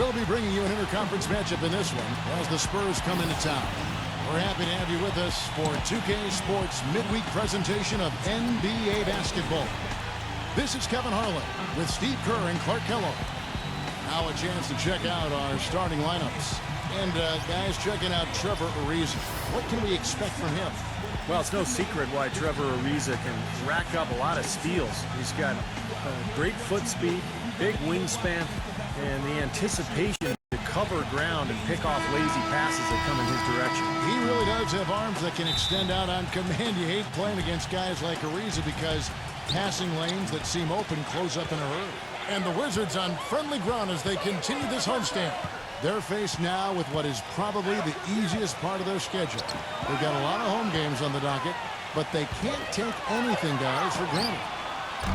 We'll be bringing you an interconference matchup in this one as the Spurs come into town. We're happy to have you with us for 2K Sports midweek presentation of NBA basketball. This is Kevin Harlan with Steve Kerr and Clark Kellogg. Now a chance to check out our starting lineups. And guys, checking out Trevor Ariza. What can we expect from him? Well, it's no secret why Trevor Ariza can rack up a lot of steals. He's got great foot speed, big wingspan, and the anticipation to cover ground and pick off lazy passes that come in his direction. He really does have arms that can extend out on command. You hate playing against guys like Ariza because passing lanes that seem open close up in a hurry. And the Wizards on friendly ground as they continue this homestand. They're faced now with what is probably the easiest part of their schedule. They've got a lot of home games on the docket, but they can't take anything, guys, for granted.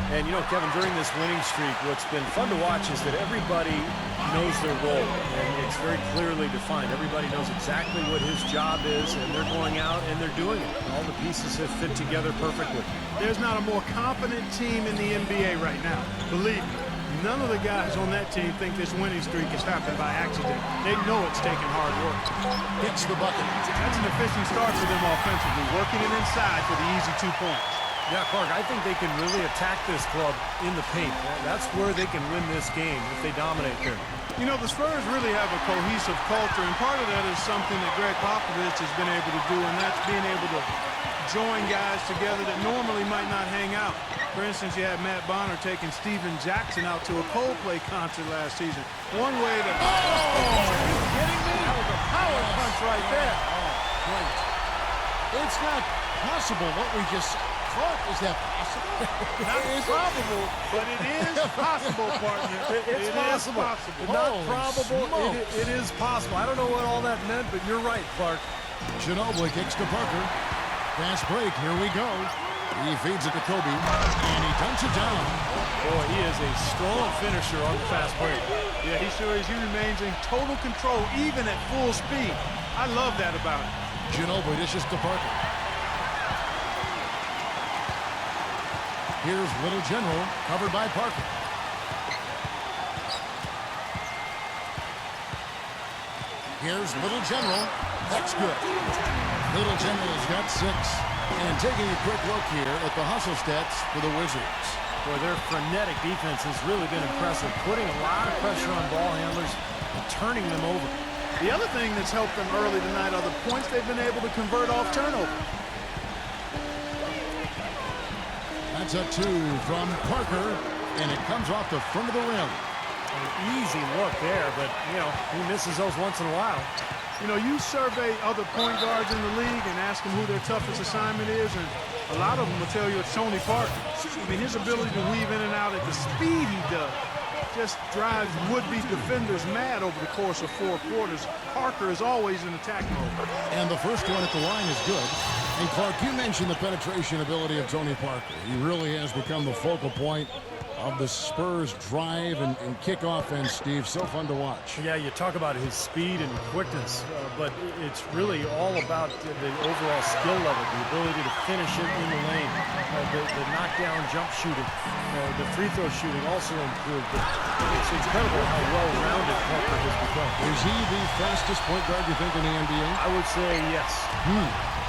And, you know, Kevin, during this winning streak, what's been fun to watch is that everybody knows their role, and it's very clearly defined. Everybody knows exactly what his job is, and they're going out and they're doing it. All the pieces have fit together perfectly. There's not a more confident team in the NBA right now. Believe me. None of the guys on that team think this winning streak has happened by accident. They know it's taking hard work. Hits the bucket. That's an efficient start for them offensively, working it inside for the easy 2 points. Yeah, Clark, I think they can really attack this club in the paint. That's where they can win this game if they dominate there. You know, the Spurs really have a cohesive culture, and part of that is something that Greg Popovich has been able to do, and that's being able to join guys together that normally might not hang out. For instance, you had Matt Bonner taking Steven Jackson out to a Coldplay concert last season. One way to... Oh! Are you kidding me? That was a power punch right there. Oh, great. It's not possible what we just... Clark, is that possible? Not probable, but it is possible, partner. It's possible. Not probable. It is possible. I don't know what all that meant, but you're right, Clark. Ginobili kicks to Parker. Fast break. Here we go. He feeds it to Kobe, and he dunks it down. Boy, he is a strong finisher on the fast break. Yeah, he sure is. He remains in total control, even at full speed. I love that about him. Ginobili dishes to Parker. Here's Little General, covered by Parker. Here's Little General. That's good. Little General's got 6. And taking a quick look here at the hustle stats for the Wizards. Boy, their frenetic defense has really been impressive, putting a lot of pressure on ball handlers and turning them over. The other thing that's helped them early tonight are the points they've been able to convert off turnover. That's a 2 from Parker, and it comes off the front of the rim. An easy look there, but, you know, he misses those once in a while. You know, you survey other point guards in the league and ask them who their toughest assignment is, and a lot of them will tell you it's Tony Parker. I mean, his ability to weave in and out at the speed he does just drives would-be defenders mad over the course of 4 quarters. Parker is always in attack mode. And the first one at the line is good. And Clark, you mentioned the penetration ability of Tony Parker. He really has become the focal point of the Spurs drive and kick offense, Steve. So fun to watch. Yeah, you talk about his speed and quickness, but it's really all about the overall skill level, the ability to finish it in the lane, the knockdown jump shooting, the free throw shooting also improved. It's incredible how well-rounded Parker has become. Is he the fastest point guard, you think, in the NBA? I would say yes.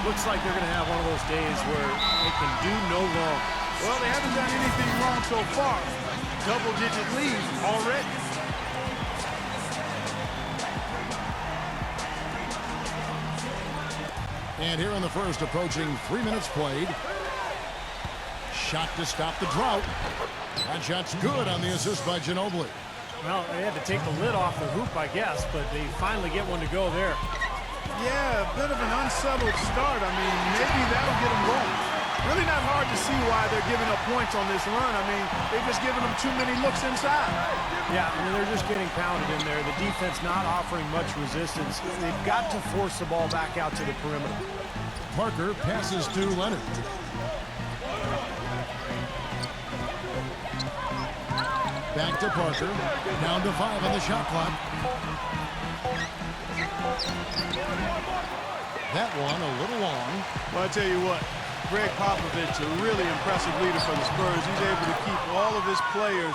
Looks like they're going to have one of those days where they can do no wrong. Well, they haven't done anything wrong so far. Double-digit lead already. And here in the first, approaching 3 minutes played. Shot to stop the drought. That shot's good on the assist by Ginobili. Well, they had to take the lid off the hoop, I guess, but they finally get one to go there. Yeah, a bit of an unsettled start. I mean, maybe that'll get them going. Really not hard to see why they're giving up points on this run. I mean, they're just giving them too many looks inside. Yeah, I mean, they're just getting pounded in there. The defense not offering much resistance. They've got to force the ball back out to the perimeter. Parker passes to Leonard. Back to Parker. Down to 5 on the shot clock. That one a little long. Well, I tell you what, Greg Popovich, a really impressive leader for the Spurs. He's able to keep all of his players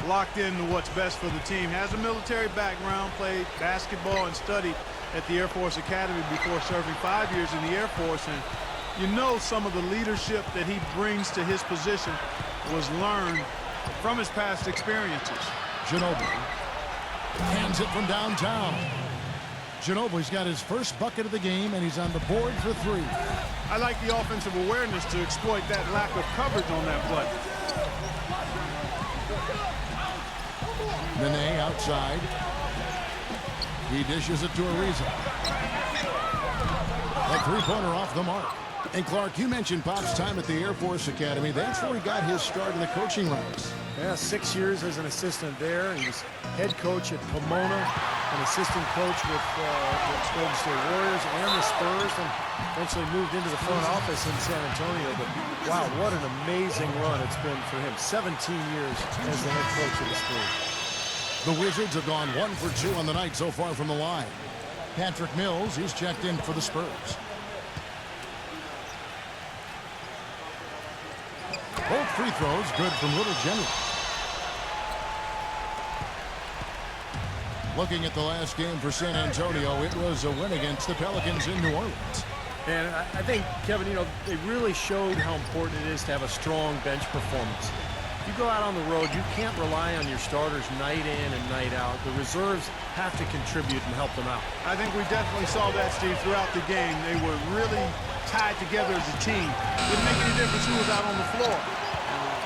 locked into what's best for the team. Has a military background, played basketball and studied at the Air Force Academy before serving 5 years in the Air Force. And you know some of the leadership that he brings to his position was learned from his past experiences. Ginobili hands it from downtown. Ginobili's got his first bucket of the game, and he's on the board for 3. I like the offensive awareness to exploit that lack of coverage on that play. Nene outside. He dishes it to Ariza. A three-pointer off the mark. And Clark, you mentioned Pop's time at the Air Force Academy. That's where he got his start in the coaching ranks. Yeah, 6 years as an assistant there. He was head coach at Pomona, an assistant coach with the Golden State Warriors and the Spurs, and eventually moved into the front office in San Antonio. But wow, what an amazing run it's been for him. 17 years as the head coach of the Spurs. The Wizards have gone 1 for 2 on the night so far from the line. Patrick Mills, he's checked in for the Spurs. Both free throws good from Little General. Looking at the last game for San Antonio, it was a win against the Pelicans in New Orleans. And I think, Kevin, you know, they really showed how important it is to have a strong bench performance. If you go out on the road, you can't rely on your starters night in and night out. The reserves have to contribute and help them out. I think we definitely saw that, Steve, throughout the game. They were really tied together as a team. Didn't make any difference who was out on the floor.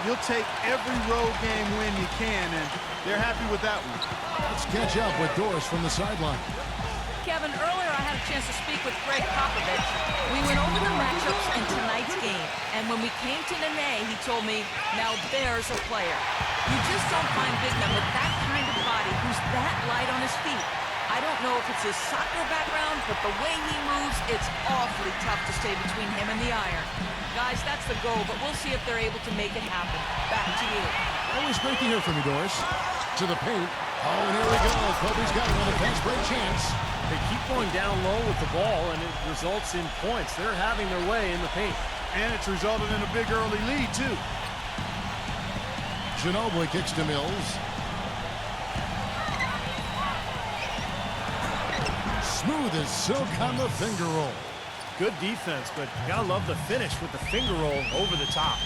You'll take every road game win you can, and they're happy with that one. Let's catch up with Doris from the sideline. Kevin, earlier I had a chance to speak with Greg Popovich. We went over the matchups in tonight's game, and when we came to Nene, he told me, now there's a player. You just don't find big men with that kind of body who's that light on his feet. I don't know if it's his soccer background, but the way he moves, it's awfully tough to stay between him and the iron. Guys, that's the goal, but we'll see if they're able to make it happen. Back to you. Always great to hear from you, Doris. To the paint. Oh, and here we go. Kobe's got another fast break chance. They keep going down low with the ball, and it results in points. They're having their way in the paint. And it's resulted in a big early lead, too. Ginobili kicks to Mills. Smooth as silk on the finger roll. Good defense, but you gotta love the finish with the finger roll over the top.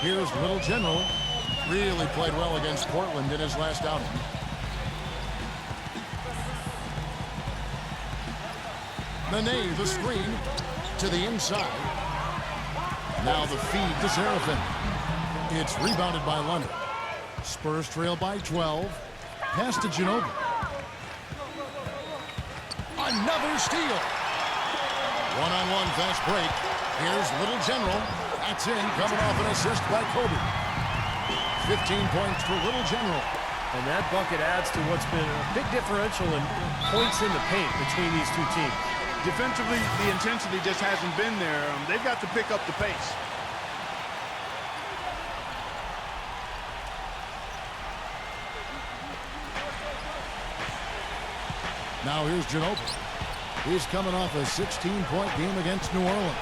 Here's Little General. Really played well against Portland in his last outing. Nene, the screen to the inside. Now the feed to Serafin. It's rebounded by Leonard. Spurs trail by 12. Pass to Ginobili. Another steal. One-on-one fast break. Here's Little General. That's in, coming off an assist by Kobe. 15 points for Little General. And that bucket adds to what's been a big differential in points in the paint between these two teams. Defensively, the intensity just hasn't been there. They've got to pick up the pace. Now here's Ginobili. He's coming off a 16-point game against New Orleans.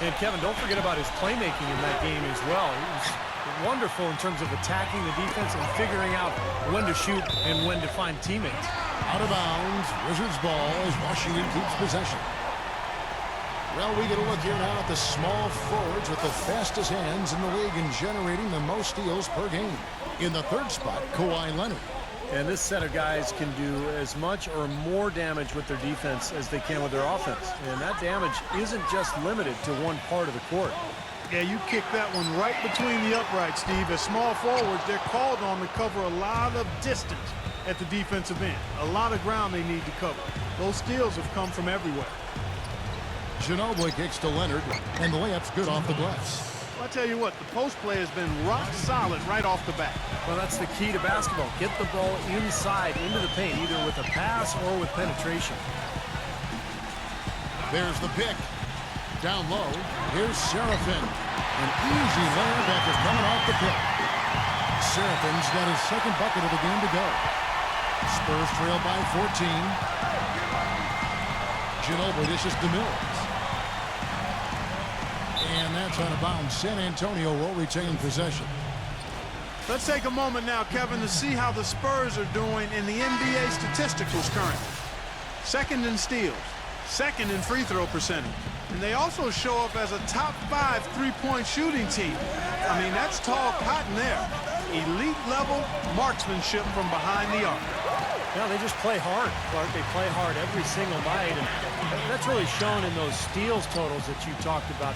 And Kevin, don't forget about his playmaking in that game as well. He was wonderful in terms of attacking the defense and figuring out when to shoot and when to find teammates. Out of bounds, Wizards ball as Washington keeps possession. Well, we get a look here now at the small forwards with the fastest hands in the league and generating the most steals per game. In the third spot, Kawhi Leonard. And this set of guys can do as much or more damage with their defense as they can with their offense. And that damage isn't just limited to one part of the court. Yeah, you kick that one right between the uprights, Steve. As small forwards, they're called on to cover a lot of distance at the defensive end. A lot of ground they need to cover. Those steals have come from everywhere. Ginobili kicks to Leonard, and the layup's good off the glass. Well, I tell you what, the post play has been rock solid right off the bat. Well, that's the key to basketball. Get the ball inside, into the paint, either with a pass or with penetration. There's the pick. Down low, here's Serafin. An easy layup after coming off the pick. Serafin's got his second bucket of the game to go. Spurs trail by 14. Ginobili dishes to Mills. And that's out of bounds. San Antonio will retain possession. Let's take a moment now, Kevin, to see how the Spurs are doing in the NBA statisticals currently. Second in steals, second in free throw percentage. And they also show up as a top 5 three-point shooting team. I mean, that's tall cotton there. Elite level marksmanship from behind the arc. Yeah, they just play hard, Clark. They play hard every single night, and that's really shown in those steals totals that you talked about.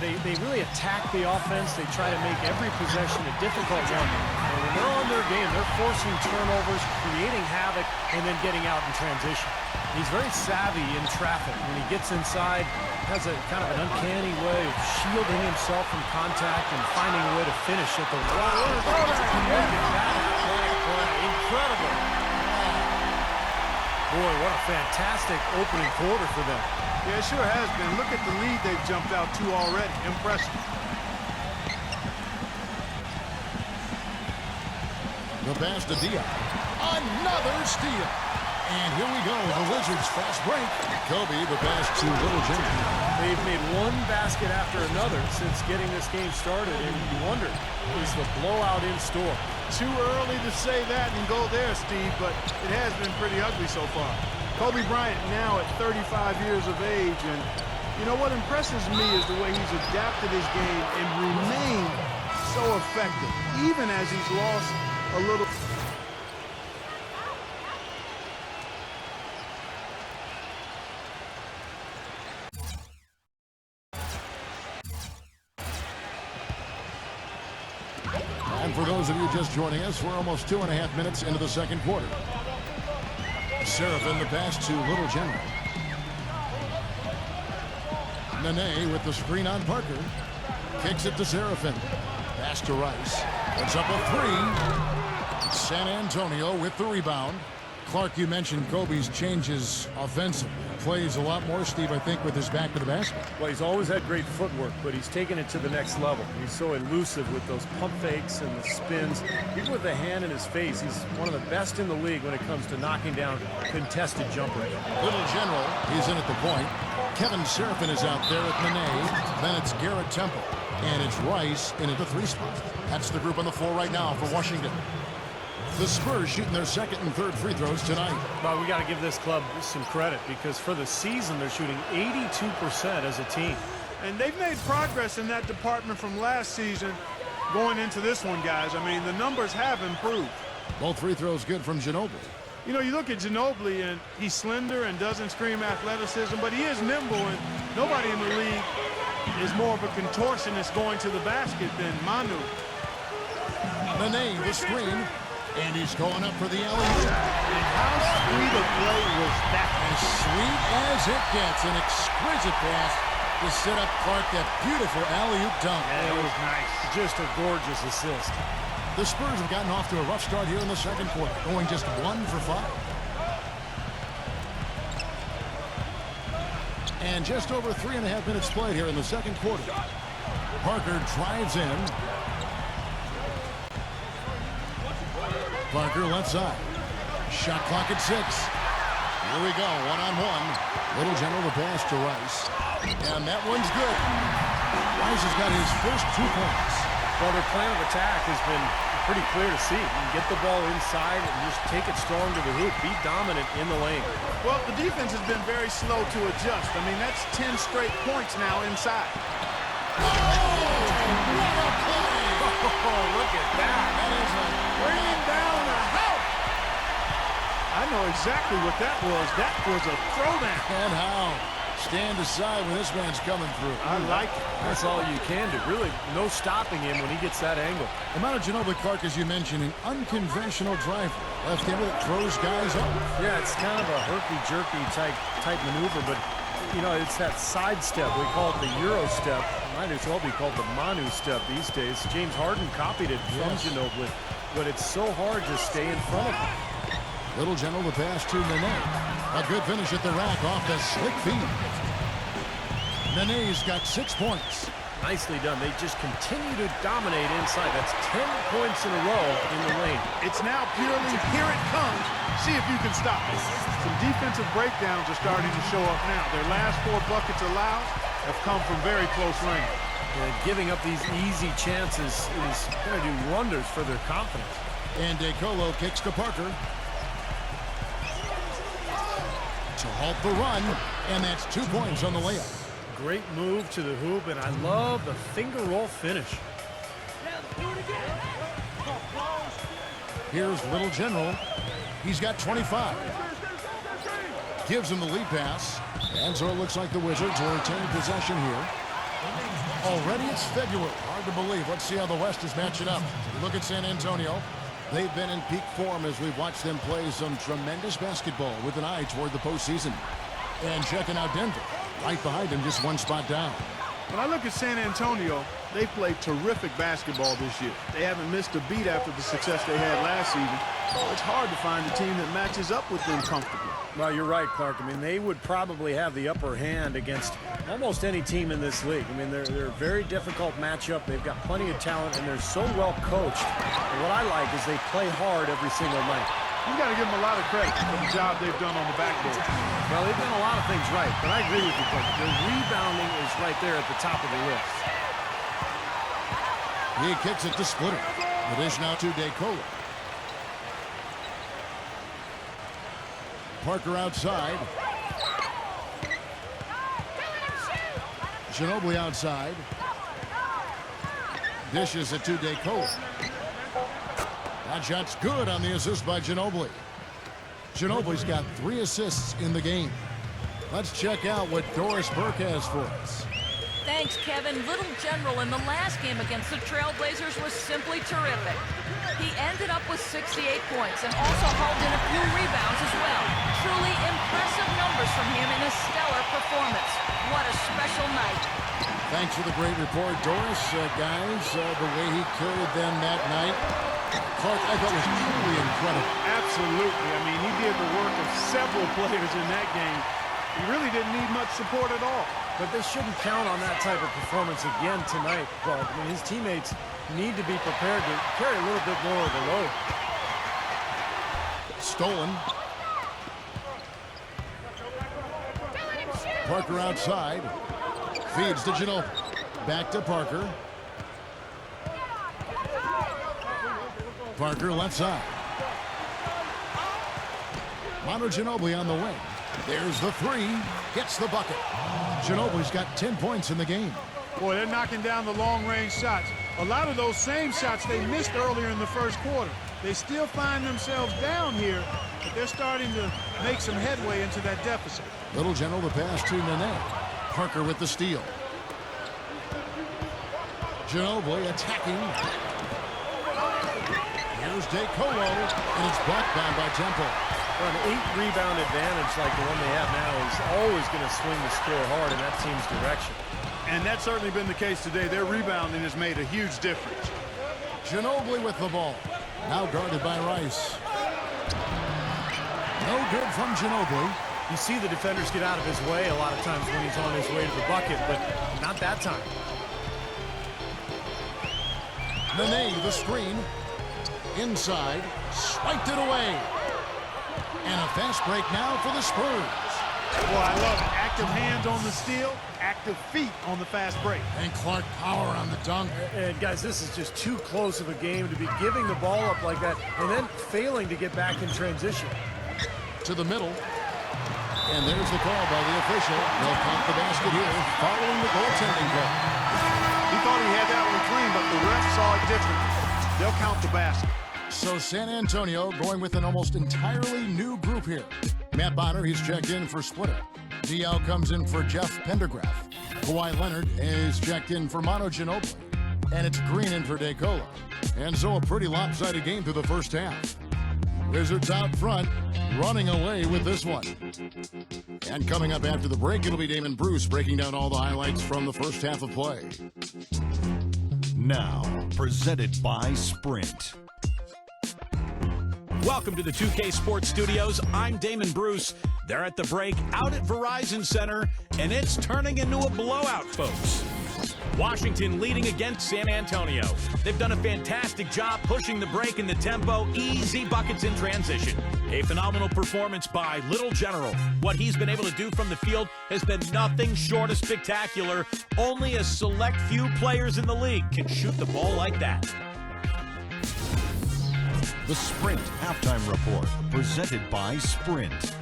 They really attack the offense. They try to make every possession a difficult one. And when they're on their game, they're forcing turnovers, creating havoc, and then getting out in transition. He's very savvy in traffic. When he gets inside, has a kind of an uncanny way of shielding himself from contact and finding a way to finish at the line. Incredible. Boy, what a fantastic opening quarter for them. Yeah, it sure has been. Look at the lead they've jumped out to already. Impressive. The pass to Diaz. Another steal. And here we go. The Wizards fast break. Kobe, the pass to Little Jimmy. They've made one basket after another since getting this game started, and you wonder, is the blowout in store? Too early to say that and go there, Steve, but it has been pretty ugly so far. Kobe Bryant now at 35 years of age, and you know what impresses me is the way he's adapted his game and remained so effective, even as he's lost a little. And for those of you just joining us, we're almost 2.5 minutes into the second quarter. Seraphin the pass to Little General. Nene with the screen on Parker. Kicks it to Seraphin. Pass to Rice. It's up a 3. San Antonio with the rebound. Clark, you mentioned Kobe's changes offensively. Plays a lot more, Steve, I think, with his back to the basket. Well, he's always had great footwork, but he's taken it to the next level. He's so elusive with those pump fakes and the spins. Even with the hand in his face, he's one of the best in the league when it comes to knocking down contested jumpers. Little General, he's in at the point. Kevin Seraphin is out there at Nene. Then it's Garrett Temple. And it's Rice in at the 3 spot. That's the group on the floor right now for Washington. The Spurs shooting their second and third free throws tonight. Well, we got to give this club some credit because for the season, they're shooting 82% as a team. And they've made progress in that department from last season going into this one, guys. I mean, the numbers have improved. Both free throws good from Ginobili. You know, you look at Ginobili, and he's slender and doesn't scream athleticism, but he is nimble, and nobody in the league is more of a contortionist going to the basket than Manu. Nene, the screen. And he's going up for the alley-oop. And how sweet a play was that? As sweet as it gets. An exquisite pass to set up Clark, that beautiful alley-oop dunk. Yeah, it was nice. Just a gorgeous assist. The Spurs have gotten off to a rough start here in the second quarter, going just 1 for 5. And just over 3.5 minutes played here in the second quarter. Parker drives in. Parker left side. Shot clock at 6. Here we go, one-on-one. Little General the pass to Rice. And that one's good. Rice has got his first 2 points. Well, their plan of attack has been pretty clear to see. You can get the ball inside and just take it strong to the hoop. Be dominant in the lane. Well, the defense has been very slow to adjust. I mean, that's 10 straight points now inside. Oh, what a play! Oh, look at that. That is a Bringing down the house. I know exactly what that was. That was a throwdown. And how? Stand aside when this man's coming through. I like it. That's all you can do. Really, no stopping him when he gets that angle. Amount of Ginobili, Clark, as you mentioned, an unconventional driver. Left-handed that throws guys up. Yeah, it's kind of a herky-jerky type maneuver, but, you know, it's that side step. We call it the Euro step. Might as well be called the Manu step these days. James Harden copied it from Ginobili, but it's so hard to stay in front of him. Little General the pass to Nene. A good finish at the rack off the slick feed. Nene's got 6 points. Nicely done. They just continue to dominate inside. That's 10 points in a row in the lane. It's now purely here it comes. See if you can stop it. Some defensive breakdowns are starting to show up now. Their last 4 buckets allowed have come from very close range. Giving up these easy chances is going to do wonders for their confidence. And DeColo kicks to Parker to halt the run, and that's 2 points on the layup. Great move to the hoop, and I love the finger roll finish. Here's Little General. He's got 25. Gives him the lead pass. And so it looks like the Wizards will retain possession here. Already it's February. Hard to believe. Let's see how the West is matching up. Look at San Antonio. They've been in peak form as we've watched them play some tremendous basketball with an eye toward the postseason. And checking out Denver. Right behind him, just one spot down. When I look at San Antonio, they played terrific basketball this year. They haven't missed a beat after the success they had last season. It's hard to find a team that matches up with them comfortably. Well, you're right, Clark. I mean, they would probably have the upper hand against almost any team in this league. I mean, they're a very difficult matchup. They've got plenty of talent, and they're so well coached. And what I like is they play hard every single night. You've got to give them a lot of credit for the job they've done on the backboard. Well, they've done a lot of things right, but I agree with you, Clark. The rebounding is right there at the top of the list. He kicks it to Splitter. The dish now to DeColo. Parker outside. Ginobili outside. Dishes it to DeColo. That shot's good on the assist by Ginobili. Ginobili's got 3 assists in the game. Let's check out what Doris Burke has for us. Thanks, Kevin. Little General in the last game against the Trailblazers was simply terrific. He ended up with 68 points and also hauled in a few rebounds as well. Truly impressive numbers from him in a stellar performance. What a special night. Thanks for the great report, Doris. Guys, the way he carried them that night, Clark, I thought was truly incredible. Absolutely. I mean, he did the work of several players in that game. He really didn't need much support at all. But they shouldn't count on that type of performance again tonight, Clark. I mean, his teammates need to be prepared to carry a little bit more of the load. Stolen. Parker outside. Feeds to Ginobili. Back to Parker. Parker left side. Manu Ginobili on the wing. There's the 3. Gets the bucket. Ginobili's got 10 points in the game. Boy, they're knocking down the long-range shots. A lot of those same shots they missed earlier in the first quarter. They still find themselves down here, but they're starting to make some headway into that deficit. Little General the pass to Nene. Parker with the steal. Ginobili attacking. Here's DeColo, and it's blocked down by Temple. Well, an 8-rebound advantage like the one they have now is always going to swing the score hard in that team's direction. And that's certainly been the case today. Their rebounding has made a huge difference. Ginobili with the ball. Now guarded by Rice. No good from Ginobili. You see the defenders get out of his way a lot of times when he's on his way to the bucket, but not that time. Nene, the screen. Inside. Swiped it away. And a fast break now for the Spurs. Well, I love it. Active hands on the steal, active feet on the fast break. And Clark power on the dunk. And guys, this is just too close of a game to be giving the ball up like that and then failing to get back in transition. To the middle. And there's the call by the official. They'll count the basket here following the goaltending call. He thought he had that one clean, but the ref saw it differently. They'll count the basket. So San Antonio going with an almost entirely new group here. Matt Bonner, he's checked in for Splitter. Diaw comes in for Jeff Pendergraft. Kawhi Leonard is checked in for Manu Ginobili. And it's Green in for DeColo. And so a pretty lopsided game through the first half. Wizards out front, running away with this one. And coming up after the break, it'll be Damon Bruce breaking down all the highlights from the first half of play. Now, presented by Sprint. Welcome to the 2K Sports Studios. I'm Damon Bruce. They're at the break out at Verizon Center, and it's turning into a blowout, folks. Washington leading against San Antonio. They've done a fantastic job pushing the break and the tempo, easy buckets in transition. A phenomenal performance by Little General. What he's been able to do from the field has been nothing short of spectacular. Only a select few players in the league can shoot the ball like that. The Sprint Halftime Report, presented by Sprint.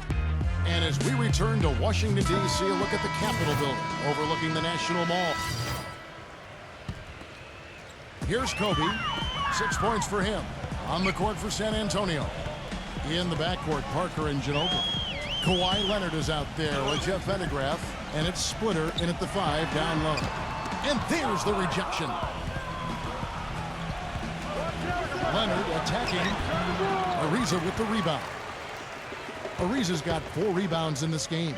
And as we return to Washington, D.C., a look at the Capitol building overlooking the National Mall. Here's Kobe. 6 points for him. On the court for San Antonio. In the backcourt, Parker and Ginobili. Kawhi Leonard is out there with Jeff Vandergraaf. And it's Splitter in at the 5 down low. And there's the rejection. Leonard attacking. Ariza with the rebound. Ariza's got 4 rebounds in this game.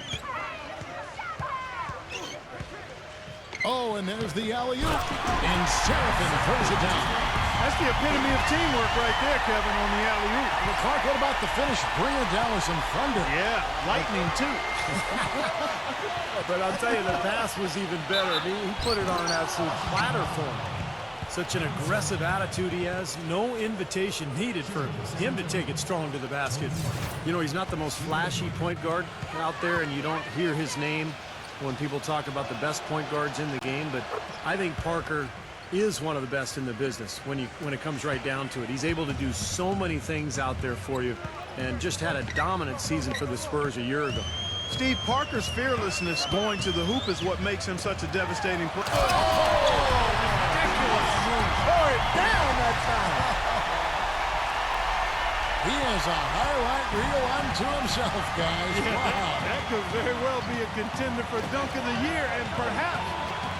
Oh, and there's the alley-oop. And Seraphin throws it down. That's the epitome of teamwork right there, Kevin, on the alley-oop. Clark, what about the finish? Bring her down with some thunder. Yeah, lightning, too. But I'll tell you, the pass was even better. He put it on an absolute platter for him. Such an aggressive attitude he has. No invitation needed for him to take it strong to the basket. You know, he's not the most flashy point guard out there, and you don't hear his name when people talk about the best point guards in the game, but I think Parker is one of the best in the business when it comes right down to it. He's able to do so many things out there for you, and just had a dominant season for the Spurs a year ago. Steve, Parker's fearlessness going to the hoop is what makes him such a devastating player. Oh, ridiculous move. Tore it down that time. He has a highlight reel unto himself, guys. Yeah, wow. that could very well be a contender for Dunk of the Year, and perhaps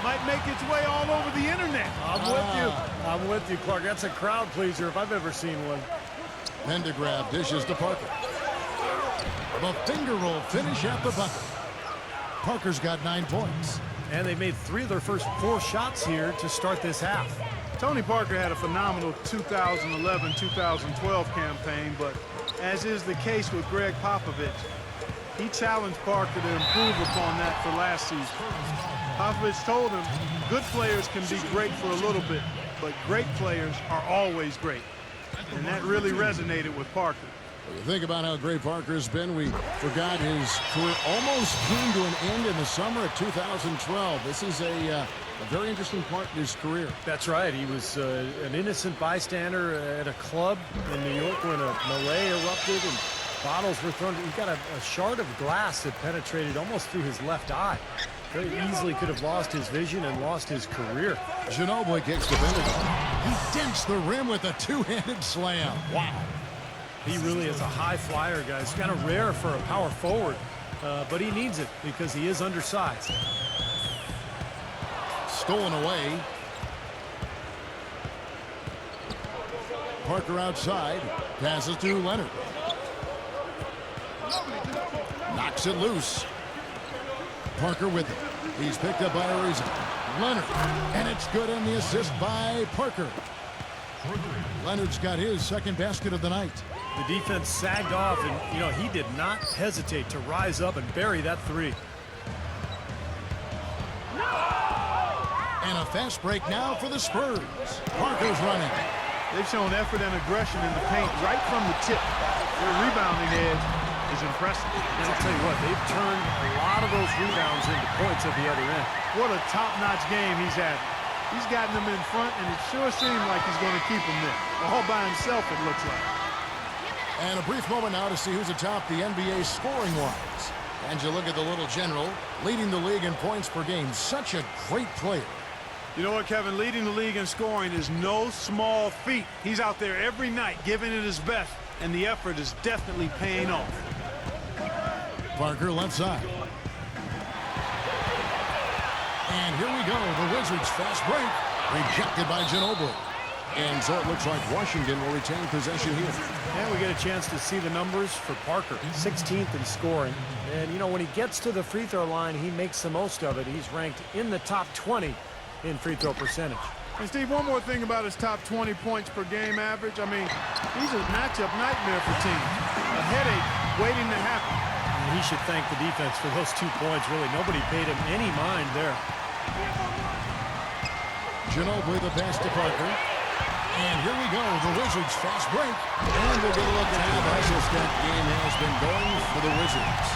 might make its way all over the internet. I'm with you. I'm with you, Clark. That's a crowd pleaser if I've ever seen one. Vandergraaf dishes to Parker. The finger roll finish at the bucket. Parker's got 9 points. And they made 3 of their first 4 shots here to start this half. Tony Parker had a phenomenal 2011-2012 campaign, but as is the case with Greg Popovich, he challenged Parker to improve upon that for last season. Popovich told him, good players can be great for a little bit, but great players are always great. And that really resonated with Parker. When you think about how great Parker has been, we forgot his career almost came to an end in the summer of 2012. This is a very interesting part in his career. That's right. He was an innocent bystander at a club in New York when a melee erupted and bottles were thrown. He got a shard of glass that penetrated almost through his left eye. Very easily could have lost his vision and lost his career. Ginobili kicks to Vandergraaf. He dents the rim with a 2-handed slam. Wow. He really is a high flyer, guys. Kind of rare for a power forward, but he needs it because he is undersized. Stolen away. Parker outside. Passes to Leonard. Knocks it loose. Parker with it. He's picked up by Ariza. Leonard. And it's good on the assist by Parker. Leonard's got his second basket of the night. The defense sagged off, and, you know, he did not hesitate to rise up and bury that 3. And a fast break now for the Spurs. Parker's running. They've shown effort and aggression in the paint right from the tip. Their rebounding edge is impressive. And I'll tell you what, they've turned a lot of those rebounds into points at the other end. What a top-notch game he's had. He's gotten them in front, and it sure seemed like he's going to keep them there. All by himself, it looks like. And a brief moment now to see who's atop the NBA scoring-wise. And you look at the Little General, leading the league in points per game. Such a great player. You know what, Kevin? Leading the league in scoring is no small feat. He's out there every night giving it his best, and the effort is definitely paying off. Parker left side. And here we go. The Wizards fast break. Rejected by Ginobili. And so it looks like Washington will retain possession here. And we get a chance to see the numbers for Parker. 16th in scoring. And, you know, when he gets to the free throw line, he makes the most of it. He's ranked in the top 20 in free throw percentage. And, Steve, one more thing about his top 20 points per game average. I mean, he's a matchup nightmare for teams. A headache waiting to happen. And he should thank the defense for those 2 points, really. Nobody paid him any mind there. Ginobili the pass to Parker. And here we go, the Wizards fast break. And we'll get a look at how this game has been going for the Wizards.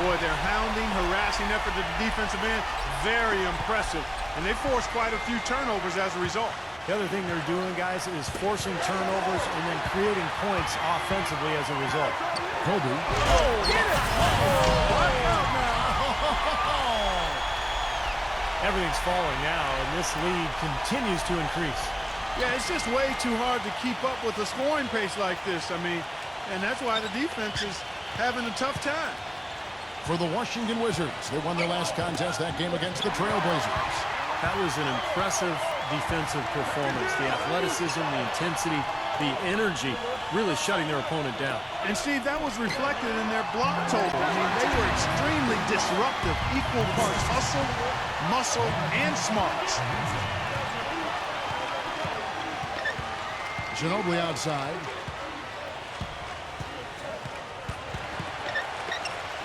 Boy, their hounding, harassing effort at the defensive end, very impressive. And they forced quite a few turnovers as a result. The other thing they're doing, guys, is forcing turnovers and then creating points offensively as a result. Kobe. Oh, get it! Watch out now! Everything's falling now, and this lead continues to increase. Yeah, it's just way too hard to keep up with a scoring pace like this. I mean, and that's why the defense is having a tough time. For the Washington Wizards, they won their last contest that game against the Trailblazers. That was an impressive defensive performance. The athleticism, the intensity, the energy, really shutting their opponent down. And, Steve, that was reflected in their block total. I mean, they were extremely disruptive, equal parts hustle, muscle, and smarts. Ginobili outside.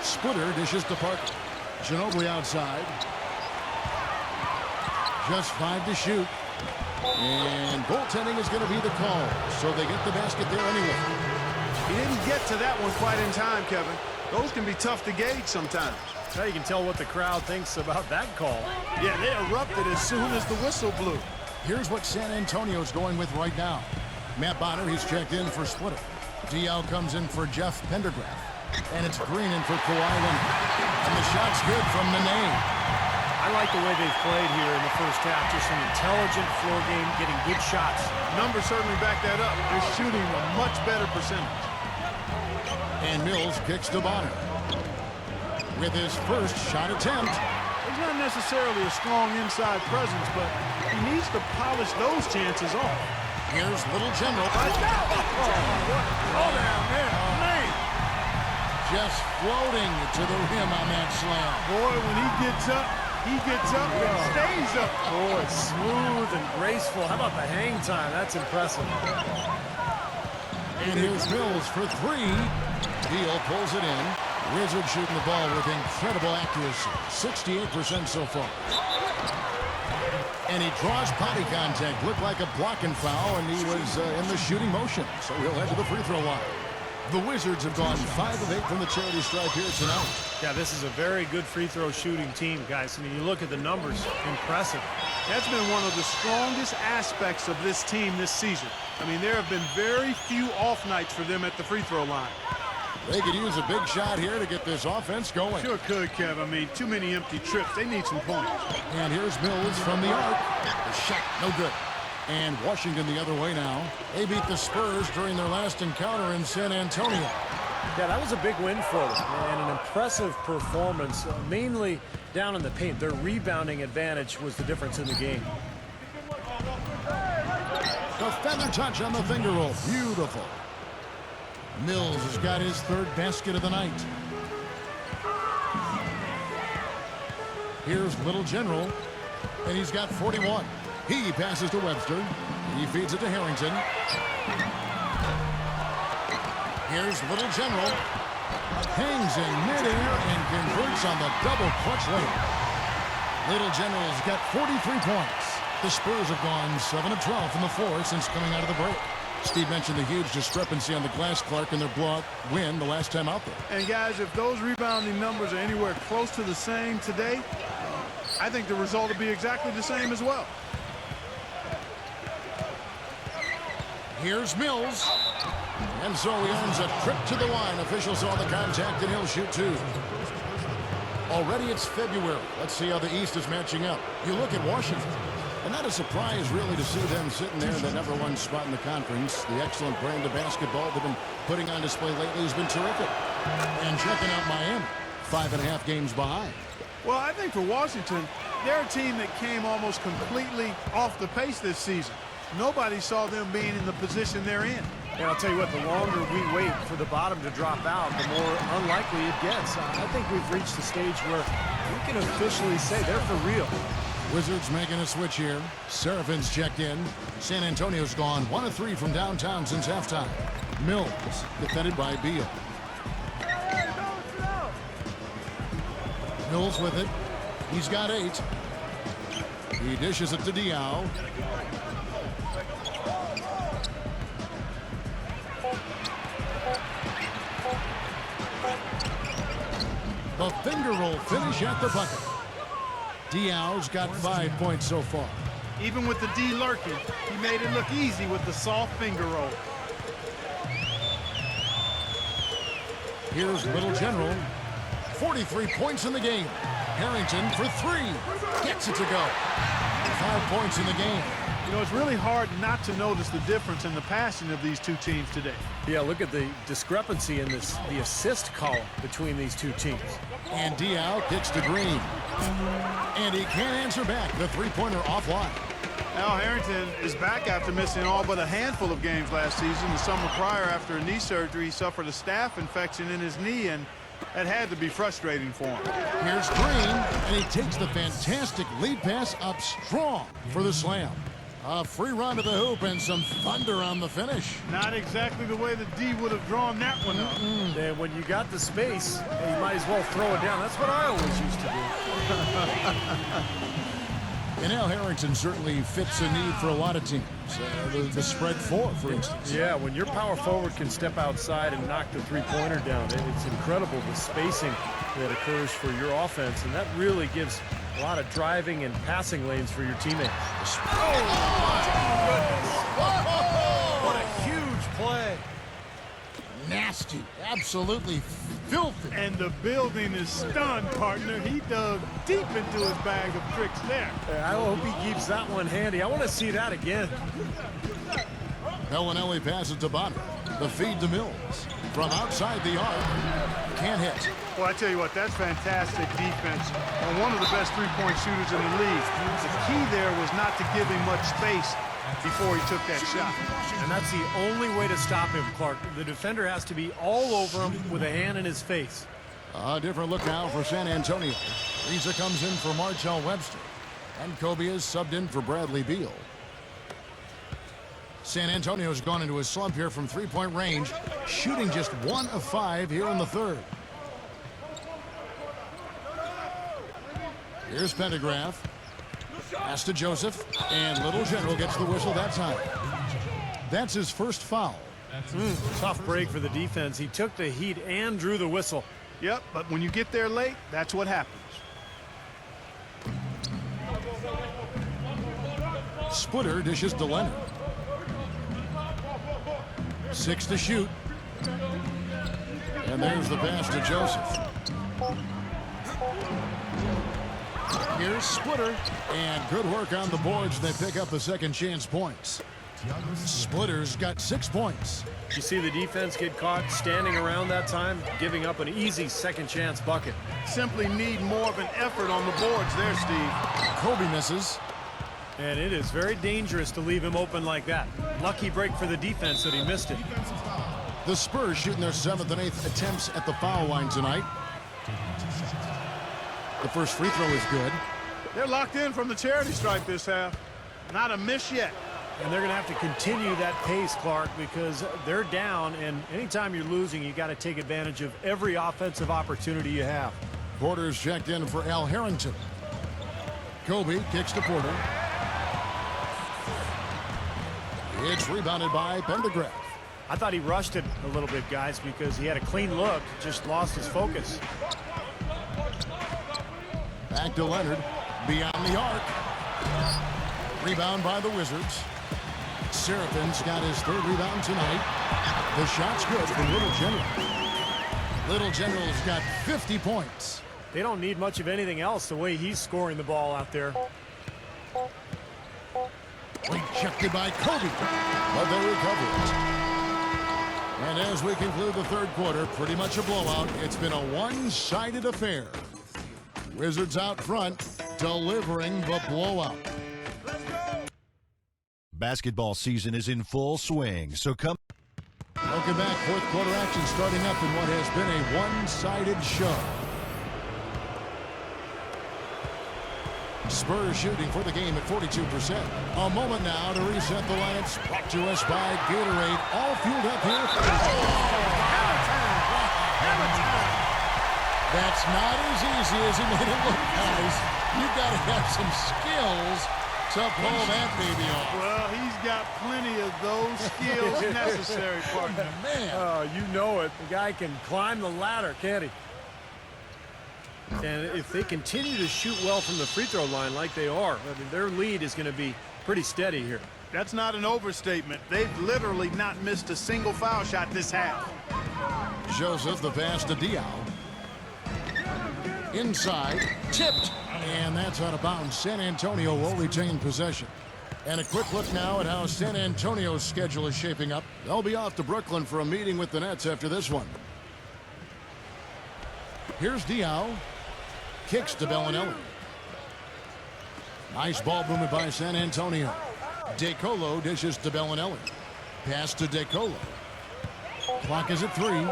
Splitter dishes to Parker. Ginobili outside. Just 5 to shoot. And goaltending is going to be the call. So they get the basket there anyway. He didn't get to that one quite in time, Kevin. Those can be tough to gauge sometimes. Now you can tell what the crowd thinks about that call. Yeah, they erupted as soon as the whistle blew. Here's what San Antonio's going with right now. Matt Bonner, he's checked in for Splitter. DL comes in for Jeff Pendergraft. And it's Green in for Kawhi Leonard. And the shot's good from Nene. I like the way they've played here in the first half. Just an intelligent floor game, getting good shots. Numbers certainly back that up. They're shooting a much better percentage. And Mills kicks to Bonner. With his first shot attempt. He's not necessarily a strong inside presence, but he needs to polish those chances off. Here's Little General. Oh, down there, man. Just floating to the rim on that slam. Boy, when he gets up and stays up. Oh, it's smooth and graceful. How about the hang time? That's impressive. And here's Mills for 3. Deal pulls it in. Wizards shooting the ball with incredible accuracy. 68% so far. And he draws body contact. Looked like a blocking foul, and he was in the shooting motion. So he'll head to the free throw line. The Wizards have gone 5 of 8 from the charity stripe here tonight. Yeah, this is a very good free throw shooting team, guys. I mean, you look at the numbers, impressive. That's been one of the strongest aspects of this team this season. I mean, there have been very few off nights for them at the free throw line. They could use a big shot here to get this offense going. Sure could, Kev. I mean, too many empty trips. They need some points. And here's Mills from the arc. The shot, no good. And Washington the other way now. They beat the Spurs during their last encounter in San Antonio. Yeah, that was a big win for them, and an impressive performance, mainly down in the paint. Their rebounding advantage was the difference in the game. The feather touch on the finger roll. Beautiful. Mills has got his 3rd basket of the night. Here's Little General, and he's got 41. He passes to Webster. He feeds it to Harrington. Here's Little General. Hangs in midair and converts on the double clutch layup. Little General's got 43 points. The Spurs have gone 7 of 12 from the floor since coming out of the break. Steve mentioned the huge discrepancy on the glass, Clark, in their blowout win the last time out there. And, guys, if those rebounding numbers are anywhere close to the same today, I think the result will be exactly the same as well. Here's Mills. And so he earns a trip to the line. Officials saw the contact, and he'll shoot 2. Already it's February. Let's see how the East is matching up. You look at Washington. And not a surprise, really, to see them sitting there in the #1 spot in the conference. The excellent brand of basketball they've been putting on display lately has been terrific. And checking out Miami, 5.5 games behind. Well, I think for Washington, they're a team that came almost completely off the pace this season. Nobody saw them being in the position they're in. And I'll tell you what, the longer we wait for the bottom to drop out, the more unlikely it gets. I think we've reached the stage where we can officially say they're for real. Wizards making a switch here. Serafin's checked in. San Antonio's gone 1 of 3 from downtown since halftime. Mills defended by Beal. Mills with it. He's got 8. He dishes it to Diaw. The finger roll finish at the bucket. Diaw's got 5 points so far. Even with the D lurking, he made it look easy with the soft finger roll. Here's Little General. 43 points in the game. Harrington for 3. Gets it to go. 5 points in the game. You know, it's really hard not to notice the difference in the passing of these two teams today. Yeah, look at the discrepancy in the assist column between these two teams. And Diaw kicks to Green. And he can't answer back. The three-pointer offline. Al Harrington is back after missing all but a handful of games last season. The summer prior, after a knee surgery, he suffered a staph infection in his knee, and that had to be frustrating for him. Here's Green, and he takes the fantastic lead pass up strong for the slam. A free run to the hoop and some thunder on the finish. Not exactly the way the D would have drawn that one up. And when you got the space, you might as well throw it down. That's what I always used to do. And Al Harrington certainly fits a need for a lot of teams. The spread 4, for instance. Yeah, when your power forward can step outside and knock the three-pointer down, it's incredible the spacing that occurs for your offense, and that really gives a lot of driving and passing lanes for your teammates. Oh, my goodness. What a huge play. Nasty. Absolutely filthy. And the building is stunned, partner. He dug deep into his bag of tricks there. I hope he keeps that one handy. I want to see that again. Bellinelli passes to Bonner. The feed to Mills. From outside the arc. Can't hit. Well, I tell you what, that's fantastic defense. And one of the best three-point shooters in the league. The key there was not to give him much space before he took that shot. And that's the only way to stop him, Clark. The defender has to be all over him with a hand in his face. A different look now for San Antonio. Riza comes in for Marshall Webster. And Kobe is subbed in for Bradley Beal. San Antonio's gone into a slump here from three-point range, shooting just 1 of 5 here in the third. Here's Pendergraph. Pass to Joseph, and Little General gets the whistle that time. That's his first foul. Tough break for the defense. He took the heat and drew the whistle. Yep, but when you get there late, that's what happens. Splitter dishes to Leonard. 6 to shoot. And there's the pass to Joseph. Here's Splitter, and good work on the boards. They pick up the second chance points. Splitter's got 6 points. You see the defense get caught standing around that time, giving up an easy second chance bucket. Simply need more of an effort on the boards there, Steve. Kobe misses. And it is very dangerous to leave him open like that. Lucky break for the defense that he missed it. The Spurs shooting their 7th and 8th attempts at the foul line tonight. The first free throw is good. They're locked in from the charity stripe this half. Not a miss yet. And they're going to have to continue that pace, Clark, because they're down, and anytime you're losing, you got to take advantage of every offensive opportunity you have. Porter's checked in for Al Harrington. Kobe kicks to Porter. It's rebounded by Pendergraph. I thought he rushed it a little bit, guys, because he had a clean look, just lost his focus. Back to Leonard, beyond the arc. Rebound by the Wizards. Seraphin's got his 3rd rebound tonight. The shot's good from Little General. Little General's got 50 points. They don't need much of anything else the way he's scoring the ball out there. Rejected by Kobe, but they recover it. And as we conclude the third quarter, pretty much a blowout. It's been a one-sided affair. Wizards out front, delivering the blowout. Basketball season is in full swing, so come. Welcome back. Fourth quarter action starting up in what has been a one-sided show. Spurs shooting for the game at 42%. A moment now to reset the lineups. Brought to us by Gatorade. All fueled up here. That's not as easy as it made it look, guys. You've got to have some skills to pull that baby off. Well, he's got plenty of those skills necessary, partner. Man. Oh, you know it. The guy can climb the ladder, can't he? And if they continue to shoot well from the free throw line like they are, I mean, their lead is going to be pretty steady here. That's not an overstatement. They've literally not missed a single foul shot this half. Joseph, the pass to Diaw. Inside, tipped, and that's out of bounds. San Antonio will retain possession. And a quick look now at how San Antonio's schedule is shaping up. They'll be off to Brooklyn for a meeting with the Nets after this one. Here's Diaw. Kicks to Bellinelli. Nice ball movement by San Antonio. DeColo dishes to Bellinelli. Pass to DeColo. Clock is at 3.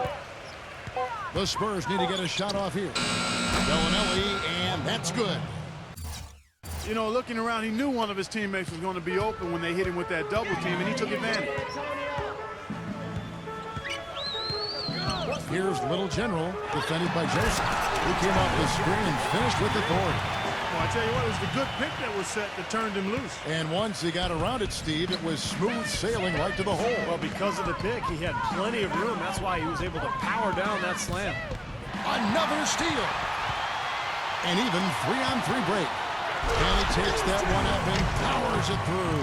The Spurs need to get a shot off here. Bellinelli, and that's good. You know, looking around, he knew one of his teammates was going to be open when they hit him with that double team, and he took advantage. Here's Little General, defended by Joseph, who came off the screen and finished with authority. Well, I tell you what, it was the good pick that was set that turned him loose. And once he got around it, Steve, it was smooth sailing right to the hole. Well, because of the pick, he had plenty of room. That's why he was able to power down that slam. Another steal. And even 3-on-3 break. And he takes that one up and powers it through.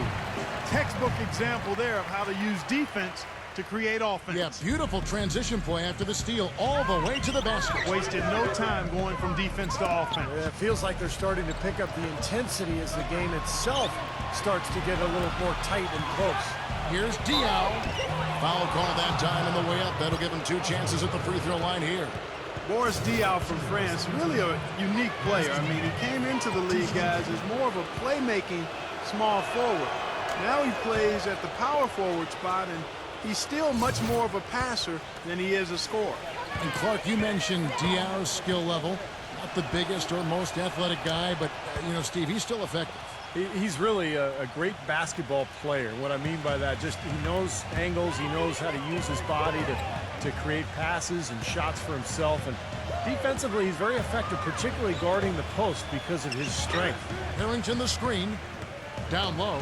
Textbook example there of how to use defense to create offense. Yeah, beautiful transition play after the steal all the way to the basket. Wasted no time going from defense to offense. It feels like they're starting to pick up the intensity as the game itself starts to get a little more tight and close. Here's Diaw. Foul call that time on the way up. That'll give him 2 chances at the free throw line here. Boris Diaw from France, really a unique player. I mean, he came into the league, guys, as more of a playmaking small forward. Now he plays at the power forward spot, and he's still much more of a passer than he is a scorer. And Clark, you mentioned Diaw's skill level. Not the biggest or most athletic guy, but, you know, Steve, he's still effective. He's really a great basketball player. What I mean by that, just he knows angles, he knows how to use his body to create passes and shots for himself. And defensively, he's very effective, particularly guarding the post because of his strength. Harrington the screen. Down low.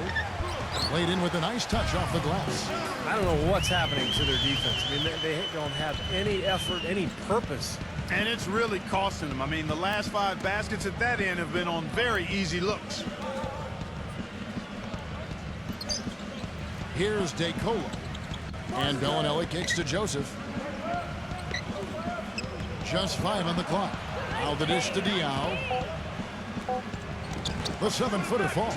Laid in with a nice touch off the glass. I don't know what's happening to their defense. I mean, they don't have any effort, any purpose. And it's really costing them. I mean, the last 5 baskets at that end have been on very easy looks. Here's DeColo. And Bellinelli kicks to Joseph. Just 5 on the clock. Now the dish to Diaw. The 7-footer falls.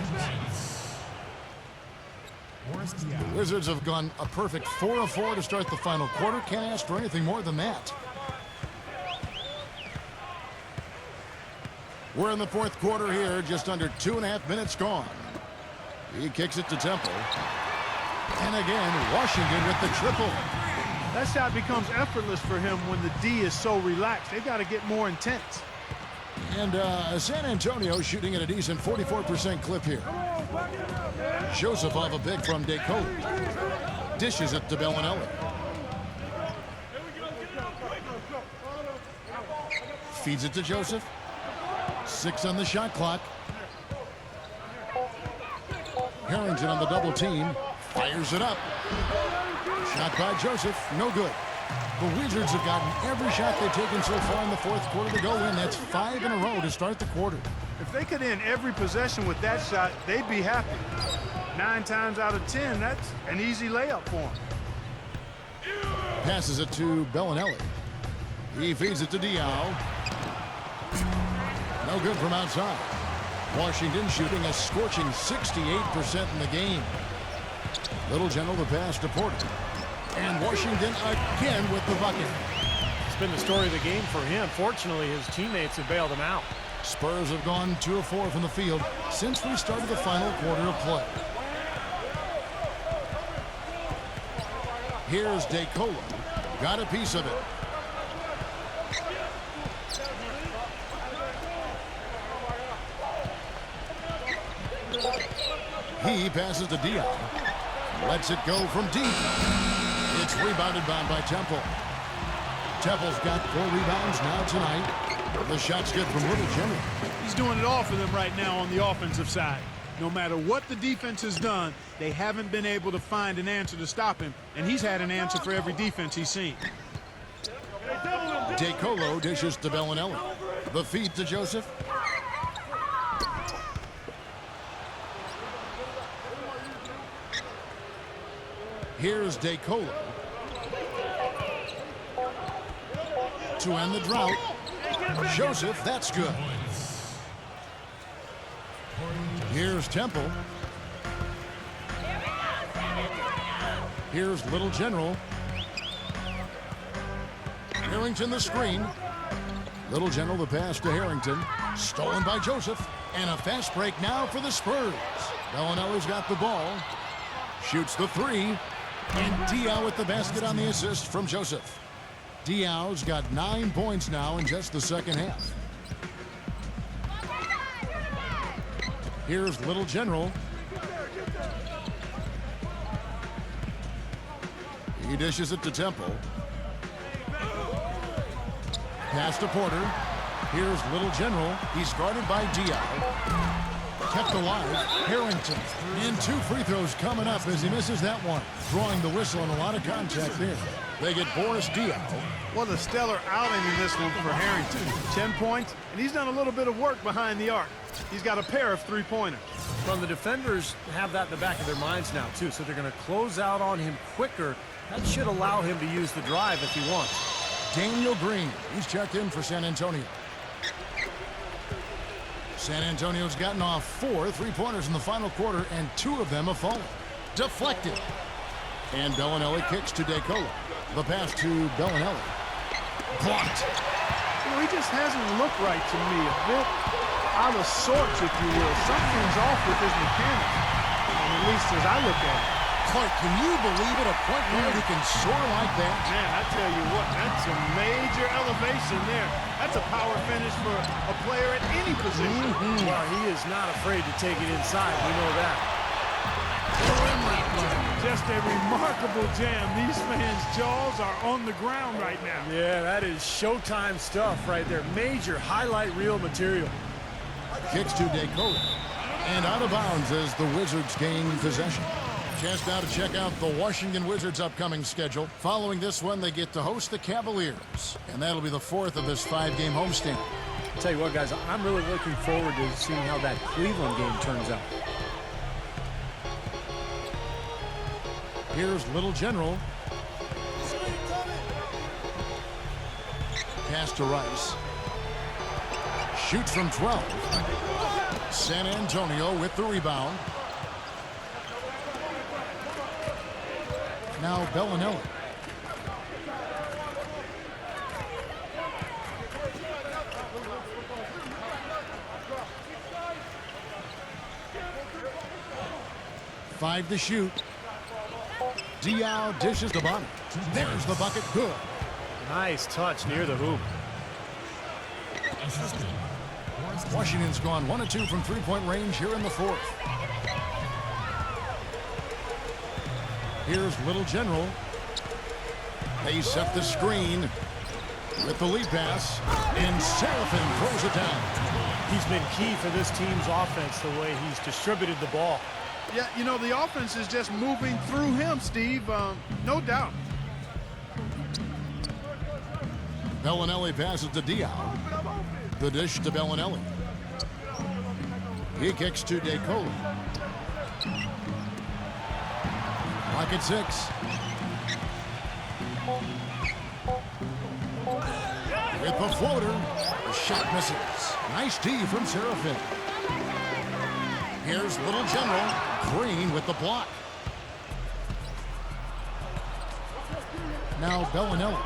The Wizards have gone a perfect 4 of 4 to start the final quarter. Can't ask for anything more than that. We're in the 4th quarter here, just under 2.5 minutes gone. He kicks it to Temple. And again, Washington with the triple. That shot becomes effortless for him when the D is so relaxed. They've got to get more intense. And San Antonio shooting at a decent 44% clip here. Joseph off a pick from DeColo. Dishes it to Bellinelli. Feeds it to Joseph. 6 on the shot clock. Harrington on the double team. Fires it up. Shot by Joseph. No good. The Wizards have gotten every shot they've taken so far in the 4th quarter to go in. That's 5 in a row to start the quarter. If they could end every possession with that shot, they'd be happy. 9 times out of 10, that's an easy layup for them. Passes it to Bellinelli. He feeds it to Diaw. No good from outside. Washington shooting a scorching 68% in the game. Little General the pass to Porter. And Washington again with the bucket. It's been the story of the game for him. Fortunately, his teammates have bailed him out. Spurs have gone 2 of 4 from the field since we started the final quarter of play. Here's DeColo. Got a piece of it. He passes to Diaw. Lets it go from deep. It's rebounded by Temple. Temple's got 4 rebounds now tonight. The shot's good from Little General. He's doing it all for them right now on the offensive side. No matter what the defense has done, they haven't been able to find an answer to stop him, and he's had an answer for every defense he's seen. DeColo dishes to Bellinelli. The feed to Joseph. Here's DeColo to end the drought. Joseph, that's good. Here's Temple. Here's Little General. Harrington the screen. Little General the pass to Harrington. Stolen by Joseph. And a fast break now for the Spurs. Bellinelli's got the ball. Shoots the three. And Diaw with the basket on the assist from Joseph. Diaw's got 9 points now in just the second half. Here's Little General. He dishes it to Temple. Pass to Porter. Here's Little General. He's guarded by Diaw. Kept alive. Harrington. And 2 free throws coming up as he misses that one. Drawing the whistle and a lot of contact there. They get Boris Diaw. What a stellar outing in this one for Harrington. 10 points, and he's done a little bit of work behind the arc. He's got a pair of three-pointers. Well, the defenders have that in the back of their minds now, too, so they're going to close out on him quicker. That should allow him to use the drive if he wants. Daniel Green. He's checked in for San Antonio. San Antonio's gotten off 4 three-pointers in the final quarter, and 2 of them have fallen. Deflected. And Bellinelli kicks to DeColo. The pass to Bellinelli. Blocked. You know, he just hasn't looked right to me. A bit out of sorts, if you will. Something's off with his mechanics, at least as I look at it. Clark, can you believe it? A point guard who can soar like that? Man, I tell you what, that's a major elevation there. That's a power finish for a player at any position. Well, he is not afraid to take it inside. We know that. Just a remarkable jam. These fans' jaws are on the ground right now. Yeah, that is Showtime stuff right there. Major highlight reel material. Kicks to DeColo. And out of bounds as the Wizards gain possession. Chance now to check out the Washington Wizards' upcoming schedule. Following this one, they get to host the Cavaliers. And that'll be the 4th of this 5-game homestand. I'll tell you what, guys, I'm really looking forward to seeing how that Cleveland game turns out. Here's Little General. Pass to Rice. Shoots from 12. San Antonio with the rebound. Now Bellinelli. Five to shoot. Diaw dishes the bottom. There's the bucket. Good. Nice touch near the hoop. Washington's gone 1 of 2 from three-point range here in the 4th. Here's Little General. They set the screen with the lead pass, and Seraphin throws it down. He's been key for this team's offense, the way he's distributed the ball. Yeah, you know, the offense is just moving through him, Steve. No doubt. Bellinelli passes to Diaw. The dish to Bellinelli. He kicks to DeColo. Lock at 6. With the floater, the shot misses. Nice D from Seraphin. Here's Little General. Green with the block. Now Bellinelli.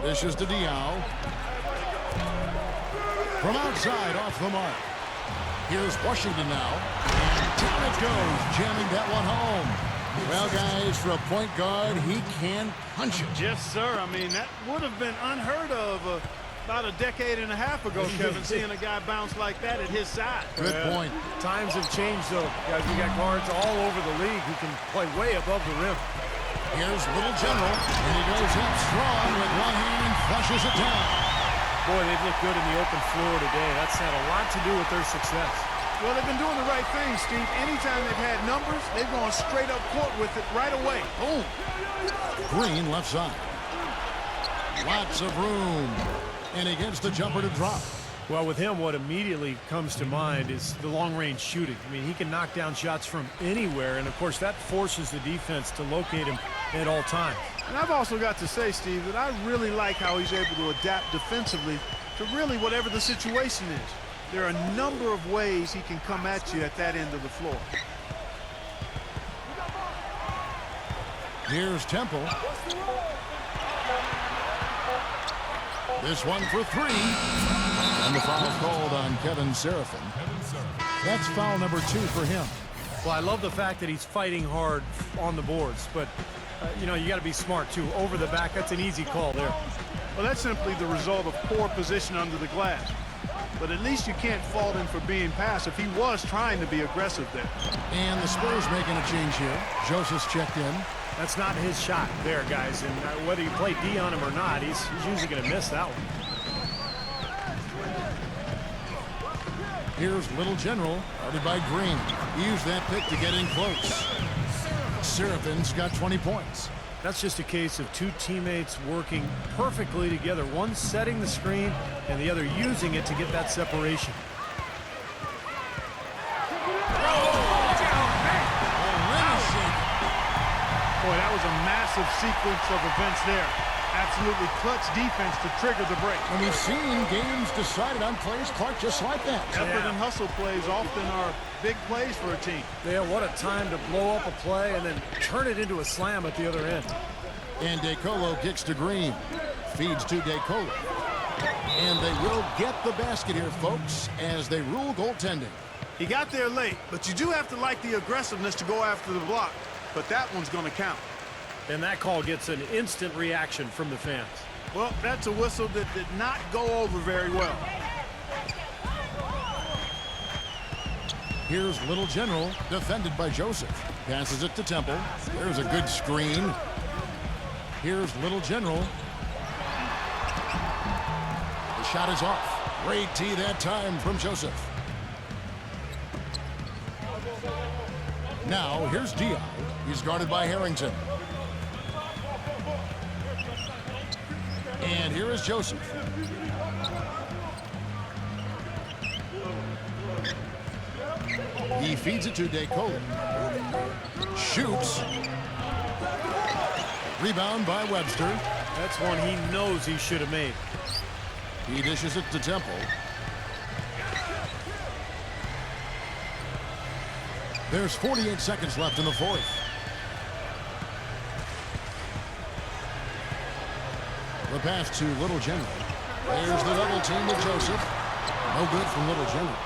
Dishes to Diaw. From outside, off the mark. Here's Washington now. And down it goes, jamming that one home. Well, guys, for a point guard, he can punch it. Yes, sir. I mean, that would have been unheard of about a decade and a half ago, Kevin, seeing a guy bounce like that at his side. Good point. Times have changed, though. Guys, we got guards all over the league who can play way above the rim. Here's Little General, and he goes up strong with one hand and flushes it down. Boy, they've looked good in the open floor today. That's had a lot to do with their success. Well, they've been doing the right thing, Steve. Anytime they've had numbers, they've gone straight up court with it right away. Boom. Green left side. Lots of room. And he gets the jumper to drop. Well, with him, what immediately comes to mind is the long-range shooting. I mean, he can knock down shots from anywhere, and, of course, that forces the defense to locate him at all times. And I've also got to say, Steve, that I really like how he's able to adapt defensively to really whatever the situation is. There are a number of ways he can come at you at that end of the floor. Here's Temple. This one for three. And the foul called on Kevin Seraphin. That's foul number 2 for him. Well, I love the fact that he's fighting hard on the boards, but, you know, you got to be smart, too. Over the back, that's an easy call there. Well, that's simply the result of poor position under the glass. But at least you can't fault him for being passive. He was trying to be aggressive there. And the Spurs making a change here. Joseph's checked in. That's not his shot there, guys. And whether you play D on him or not, he's usually going to miss that one. Here's Little General, guarded by Green. He used that pick to get in close. Seraphin's got 20 points. That's just a case of two teammates working perfectly together. One setting the screen and the other using it to get that separation. Boy, that was a massive sequence of events there. Absolutely clutch defense to trigger the break. And we've seen games decided on plays, Clark, just like that. Effort and hustle plays often are big plays for a team. Yeah, what a time to blow up a play and then turn it into a slam at the other end. And DeColo kicks to Green. Feeds to DeColo. And they will get the basket here, folks, as they rule goaltending. He got there late, but you do have to like the aggressiveness to go after the block. But that one's going to count. And that call gets an instant reaction from the fans. Well, that's a whistle that did not go over very well. Here's Little General, defended by Joseph. Passes it to Temple. There's a good screen. Here's Little General. The shot is off. Great tee that time from Joseph. Now, here's Dion. He's guarded by Harrington. And here is Joseph. He feeds it to DeColo. Shoots. Rebound by Webster. That's one he knows he should have made. He dishes it to Temple. There's 48 seconds left in the fourth. The pass to Little General. There's the double team with Joseph. No good from Little General.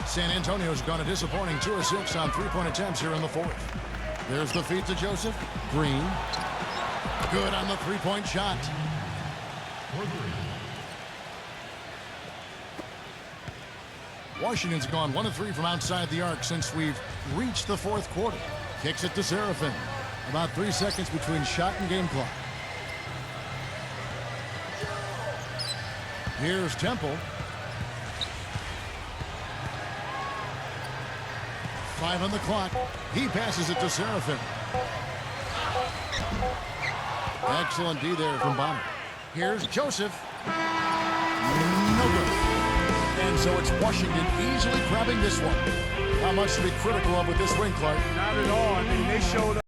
San Antonio's gone a disappointing 2 of 6 on three-point attempts here in the fourth. There's the feed to Joseph. Green. Good on the three-point shot. Washington's gone 1 of 3 from outside the arc since we've reached the fourth quarter. Kicks it to Seraphin. About 3 seconds between shot and game clock. Here's Temple. 5 on the clock. He passes it to Seraphin. Excellent D there from Bonner. Here's Joseph. No good. And so it's Washington easily grabbing this one. How much to be critical of with this win, Clark? Not at all. I mean, they showed up.